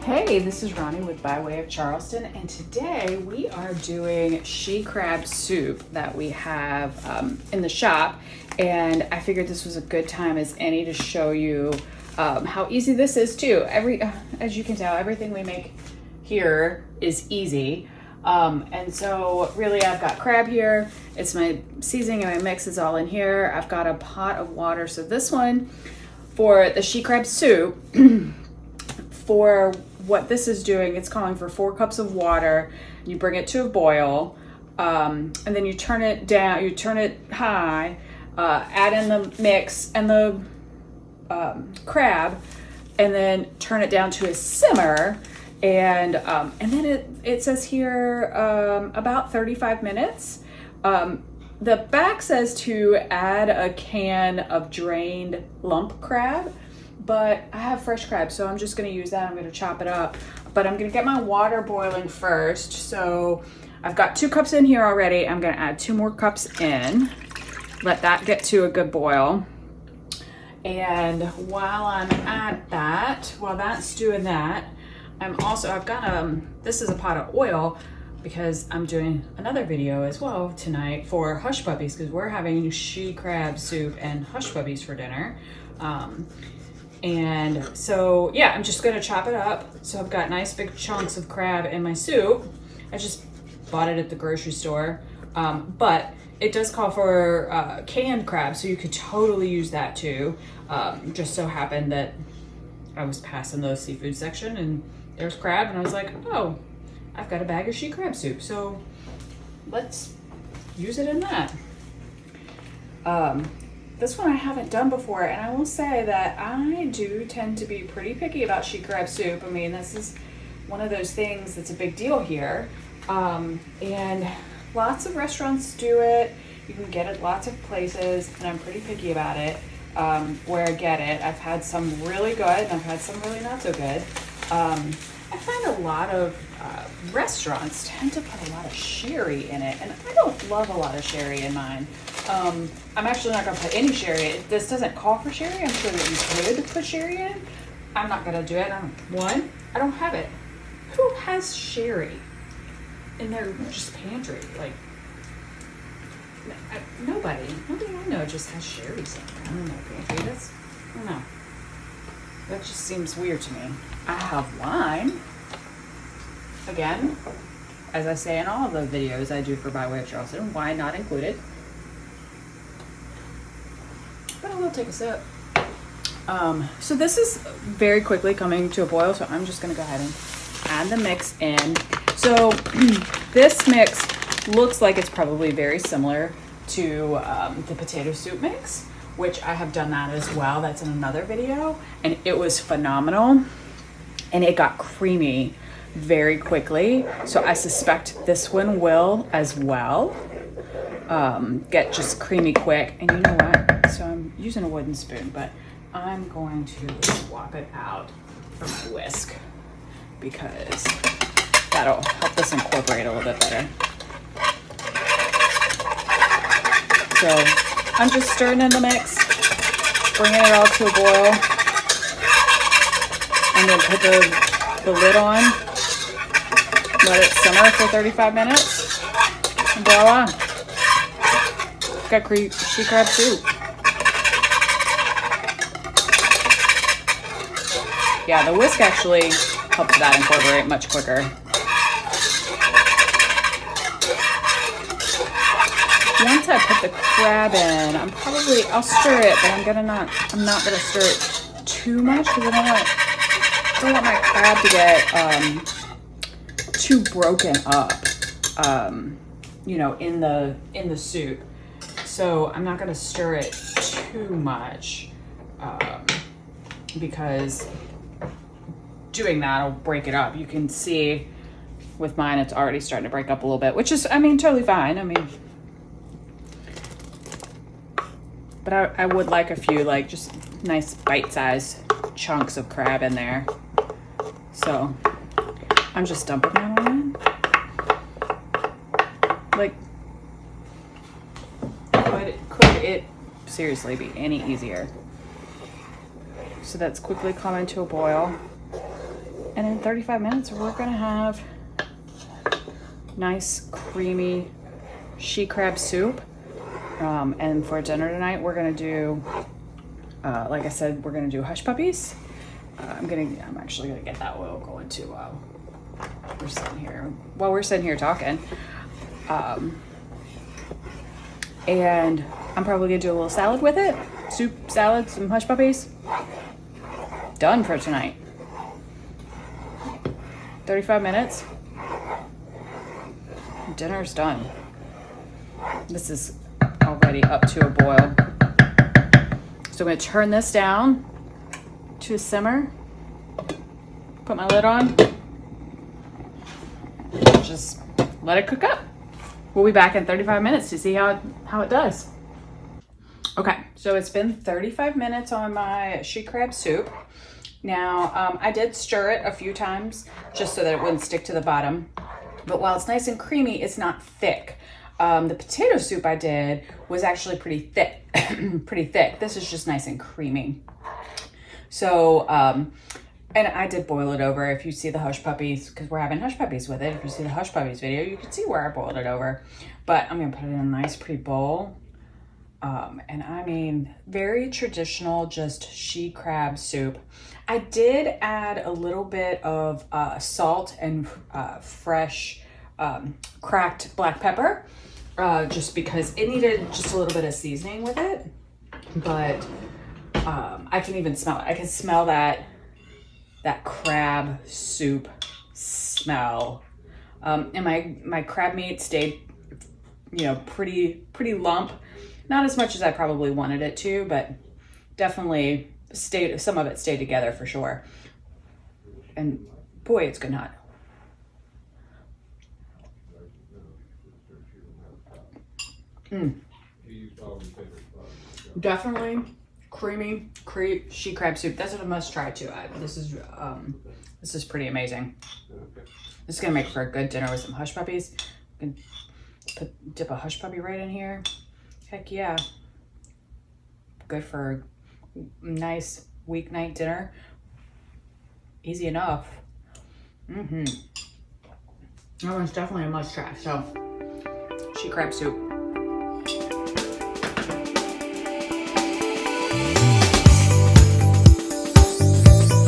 Hey, this is Ronnie with By Way of Charleston, and today we are doing she crab soup that we have in the shop, and I figured this was a good time as any to show you how easy this is too. As you can tell, everything we make here is easy. And so really I've got crab here. It's my seasoning and my mix is all in here. I've got a pot of water. So this one for the she crab soup, for what this is doing, it's calling for 4 cups of water. You bring it to a boil, and then you turn it down, you turn it high, add in the mix and the crab, and then turn it down to a simmer. And then it says here about 35 minutes. The back says to add a can of drained lump crab, but I have fresh crab, so I'm just gonna use that. I'm gonna chop it up, but I'm gonna get my water boiling first. So I've got 2 cups in here already. I'm gonna add 2 more cups in, let that get to a good boil. And while I'm at that, while that's doing that, I've got this is a pot of oil because I'm doing another video as well tonight for Hush Puppies, because we're having she crab soup and Hush Puppies for dinner. And so yeah, I'm just gonna chop it up. So I've got nice big chunks of crab in my soup. I just bought it at the grocery store, but it does call for canned crab, so you could totally use that too. Just so happened that I was passing the seafood section and there's crab, and I was like, oh, I've got a bag of she crab soup, so let's use it in that. This one I haven't done before, and I will say that I do tend to be pretty picky about she crab soup. I mean, this is one of those things that's a big deal here, and lots of restaurants do it. You can get it lots of places, and I'm pretty picky about it. Where I get it, I've had some really good, and I've had some really not so good. I find a lot of restaurants tend to put a lot of sherry in it, and I don't love a lot of sherry in mine. I'm actually not going to put any sherry. This doesn't call for sherry. I'm sure that you could put sherry in. I'm not going to do it. I don't have it. Who has sherry in their just pantry? Like, nobody I know just has sherry somewhere in their pantry. I don't know. That just seems weird to me. I have wine. Again, as I say in all of the videos I do for By Way of Charleston, wine not included. But I will take a sip. So this is very quickly coming to a boil, so I'm just gonna go ahead and add the mix in. So this mix looks like it's probably very similar to the potato soup mix, which I have done that as well. That's in another video, and it was phenomenal, and it got creamy very quickly. So I suspect this one will as well get just creamy quick. And you know what? So I'm using a wooden spoon, but I'm going to swap it out for my whisk because that'll help this incorporate a little bit better. So I'm just stirring in the mix, bringing it all to a boil, and then put the lid on, let it simmer for 35 minutes, and voila, got she crab soup. Yeah, the whisk actually helps that incorporate much quicker. Once I put the crab in, I'll stir it, but I'm not gonna stir it too much because I don't want my crab to get too broken up, in the soup. So I'm not gonna stir it too much because doing that will break it up. You can see with mine, it's already starting to break up a little bit, which is, totally fine. But I would like a few, just nice bite-sized chunks of crab in there. So I'm just dumping that on. Could it seriously be any easier? So that's quickly coming to a boil. And in 35 minutes, we're gonna have nice, creamy she crab soup. And for dinner tonight, we're gonna do, like I said, we're gonna do Hush Puppies. I'm actually gonna get that oil going too. We're sitting here talking. And I'm probably gonna do a little salad with it. Soup, salad, some Hush Puppies. Done for tonight. 35 minutes. Dinner's done. This is already up to a boil. So I'm gonna turn this down to a simmer. Put my lid on. Just let it cook up. We'll be back in 35 minutes to see how it does. Okay, so it's been 35 minutes on my she crab soup. Now, I did stir it a few times just so that it wouldn't stick to the bottom. But while it's nice and creamy, it's not thick. The potato soup I did was actually pretty thick. Pretty thick. This is just nice and creamy. So, and I did boil it over. If you see the Hush Puppies, because we're having Hush Puppies with it, if you see the Hush Puppies video, you can see where I boiled it over. But I'm going to put it in a nice pretty bowl. And I mean, very traditional, just she crab soup. I did add a little bit of salt and fresh cracked black pepper, just because it needed just a little bit of seasoning with it. But I can even smell it. I can smell that crab soup smell. And my crab meat stayed, pretty lump. Not as much as I probably wanted it to, but definitely some of it stayed together for sure. And boy, it's good hot. Definitely creamy she crab soup. That's a must try too. This is pretty amazing. This is gonna make for a good dinner with some Hush Puppies. You can dip a Hush Puppy right in here. Heck yeah. Good for a nice weeknight dinner. Easy enough. That one's definitely a must try. So, she crab soup.